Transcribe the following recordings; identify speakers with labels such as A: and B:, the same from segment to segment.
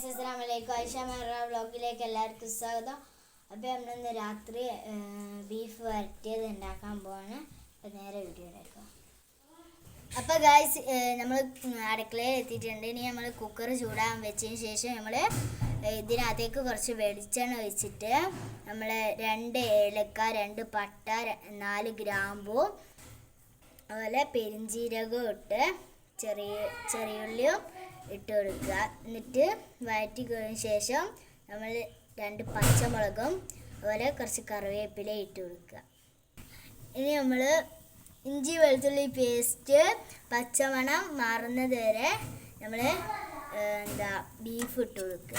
A: അസ്സലാമലൈക്കും. ആയിഷ മെഹ്റ വ്ളോഗിലേക്ക് എല്ലാവർക്കും സ്വാഗതം. അപ്പോൾ നമ്മളിന്ന് രാത്രി ബീഫ് വരട്ടിയത് ഉണ്ടാക്കാൻ പോവാണ്. അപ്പോൾ നേരെ വീഡിയോ എടുക്കാം. അപ്പോൾ ഗായ്സ്, നമ്മൾ അടുക്കളയിൽ എത്തിയിട്ടുണ്ട്. ഇനി നമ്മൾ കുക്കർ ചൂടാൻ വെച്ചതിന് ശേഷം നമ്മൾ ഇതിനകത്തേക്ക് കുറച്ച് വെളിച്ചെണ്ണ ഒഴിച്ചിട്ട് നമ്മൾ 2 ഏലക്ക, 2 പട്ട, 4 ഗ്രാമ്പൂ, അതുപോലെ പെരിഞ്ചീരകം ഇട്ട് ചെറിയുള്ളിയും ഇട്ട് കൊടുക്കുക. എന്നിട്ട് വഴറ്റി കഴിഞ്ഞ ശേഷം നമ്മൾ 2 പച്ചമുളകും അതുപോലെ കുറച്ച് കറിവേപ്പില ഇട്ട് കൊടുക്കുക. ഇനി നമ്മൾ ഇഞ്ചി വെളുത്തുള്ളി പേസ്റ്റ് പച്ചമണം മാറുന്നത് വരെ നമ്മൾ ബീഫ് ഇട്ട് കൊടുക്കുക.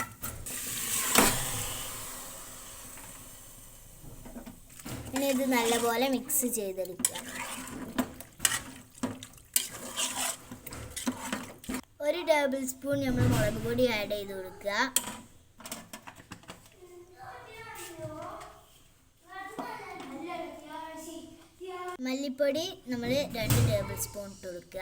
A: ഇനി ഇത് നല്ലപോലെ മിക്സ് ചെയ്തെടുക്കുക. 1 ടേബിൾ സ്പൂൺ നമ്മൾ മുളക് പൊടി ആഡ് ചെയ്ത് കൊടുക്കുക. മല്ലിപ്പൊടി നമ്മൾ 2 ടേബിൾ സ്പൂൺ ഇട്ട് കൊടുക്കുക.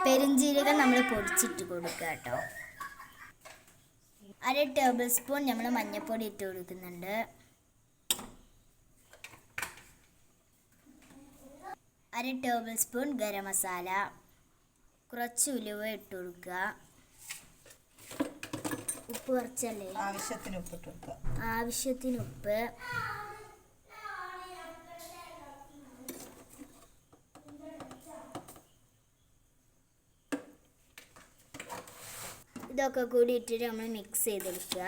A: പെരിഞ്ചീരകം നമ്മൾ പൊടിച്ചിട്ട് കൊടുക്കുക കേട്ടോ. 1/2 ടേബിൾ സ്പൂൺ നമ്മൾ മഞ്ഞൾപ്പൊടി ഇട്ട് കൊടുക്കുന്നുണ്ട്. 1/2 ടേബിൾ സ്പൂൺ ഗരം മസാല, കുറച്ച് ഉലുവ ഇട്ട് കൊടുക്കുക. ഉപ്പ് കുറച്ചല്ലേ,
B: ആവശ്യത്തിന് ഉപ്പ് ഇട്ട് കൊടുക്കുക.
A: ആവശ്യത്തിന് ഉപ്പ്. ഇതൊക്കെ കൂടി ഇട്ടിട്ട് നമ്മൾ മിക്സ് ചെയ്തെടുക്കുക.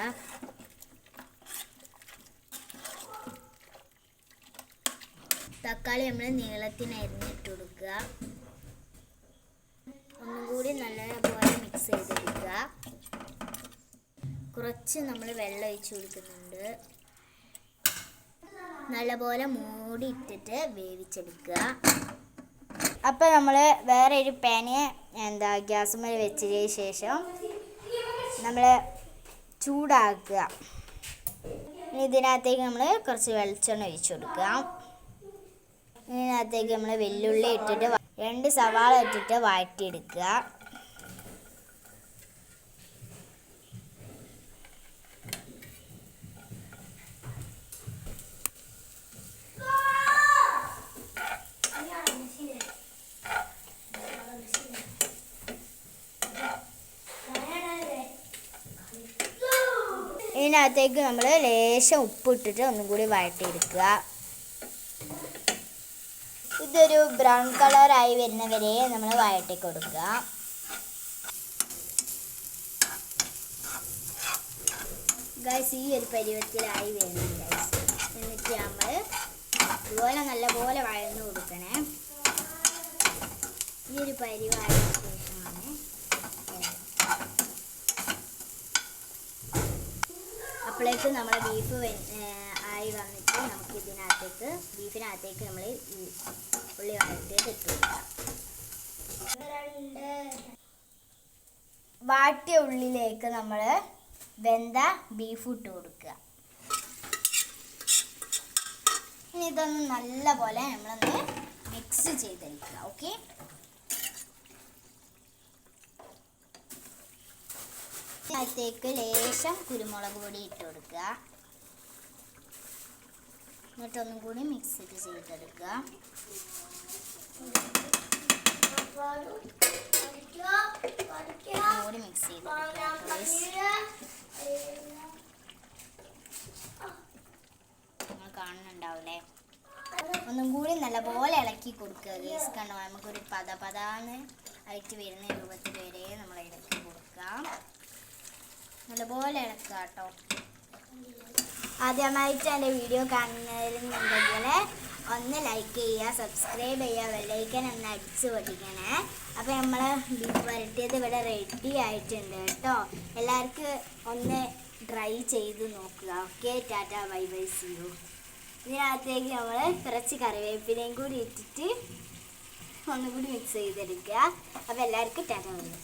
A: തക്കാളി നമ്മൾ നീളത്തിന് അരിഞ്ഞിട്ട് കൊടുക്കുക. ഒന്നും കൂടി നല്ലപോലെ മിക്സ് ചെയ്തെടുക്കുക. കുറച്ച് നമ്മൾ വെള്ളം ഒഴിച്ച് കൊടുക്കുന്നുണ്ട്. നല്ലപോലെ മൂടി ഇട്ടിട്ട് വേവിച്ചെടുക്കുക. അപ്പോൾ നമ്മൾ വേറെ ഒരു പാന് ഗ്യാസ് മേൽ വെച്ചതിന് ശേഷം നമ്മൾ ചൂടാക്കുക. ഇതിനകത്തേക്ക് നമ്മൾ കുറച്ച് വെളിച്ചെണ്ണ ഒഴിച്ച് കൊടുക്കുക. ഇതിനകത്തേക്ക് നമ്മൾ വെല്ലുള്ളി ഇട്ടിട്ട് 2 സവാള ഇട്ടിട്ട് വഴറ്റിയെടുക്കുക. ഇതിനകത്തേക്ക് നമ്മൾ ലേശം ഉപ്പിട്ടിട്ട് ഒന്നും കൂടി വഴറ്റിയെടുക്കുക. ഇതൊരു ബ്രൗൺ കളറായി വരുന്നവരെ നമ്മൾ വഴറ്റി കൊടുക്കുക. ഗൈസ്, ഈ ഒരു പരുവത്തിലായി വരുന്നത് ഗൈസ്. എന്നിട്ട് നമ്മൾ ഇതുപോലെ നല്ലപോലെ വഴന്ന് കൊടുക്കണേ. ഈ ഒരു പരുവായതിനു ശേഷമാണ് അപ്പോഴേക്ക് നമ്മുടെ ബീഫ് ആയി വന്നിട്ട് നമുക്ക് ബീഫിനകത്തേക്ക് നമ്മൾ ഉള്ളി വഴറ്റിയത് ഇട്ട് കൊടുക്കാം. വാട്ടിയ ഉള്ളിലേക്ക് നമ്മൾ വെന്ത ബീഫ് ഇട്ട് കൊടുക്കുക. ഇനി ഇതൊന്ന് നല്ലപോലെ നമ്മളൊന്ന് മിക്സ് ചെയ്തെടുക്കുക. ഓക്കെ, അതിലേക്ക് ലേശം കുരുമുളക് പൊടി ഇട്ട് കൊടുക്കുക. എന്നിട്ടൊന്നും കൂടി മിക്സ് ചെയ്തെടുക്കുക. കൂടി മിക്സ് ചെയ്തെടുക്കുക. നിങ്ങൾ കാണുന്നുണ്ടാവില്ലേ? ഒന്നും കൂടി നല്ലപോലെ ഇളക്കി കൊടുക്കുക ഗൈസ്. കണ്ടോ, നമുക്കൊരു പതാന്ന് ആയിട്ട് വരുന്ന രൂപത്തിൽ വരെ നമ്മൾ ഇളക്കി കൊടുക്കാം. നല്ലപോലെ ഇളക്കുക കേട്ടോ. ആദ്യമായിട്ട് എൻ്റെ വീഡിയോ കാണുന്നവരുണ്ടെങ്കിൽ ഒന്ന് ലൈക്ക് ചെയ്യുക, സബ്സ്ക്രൈബ് ചെയ്യുക, ബെല്ലൈക്കൻ ഒന്ന് അടിച്ച് പൊട്ടിക്കണേ. അപ്പോൾ നമ്മൾ ബീഫ് വരട്ടിയത് ഇവിടെ റെഡി ആയിട്ടുണ്ട് കേട്ടോ. എല്ലാവർക്കും ഒന്ന് ട്രൈ ചെയ്ത് നോക്കുക. Okay, tata, bye bye, see you. ഇതിനകത്തേക്ക് നമ്മൾ കുറച്ച് കറിവേപ്പിലയും കൂടി ഇട്ടിട്ട് ഒന്നുകൂടി മിക്സ് ചെയ്തെടുക്കുക. അപ്പോൾ എല്ലാവർക്കും ടാറ്റ, ബൈ ബൈ.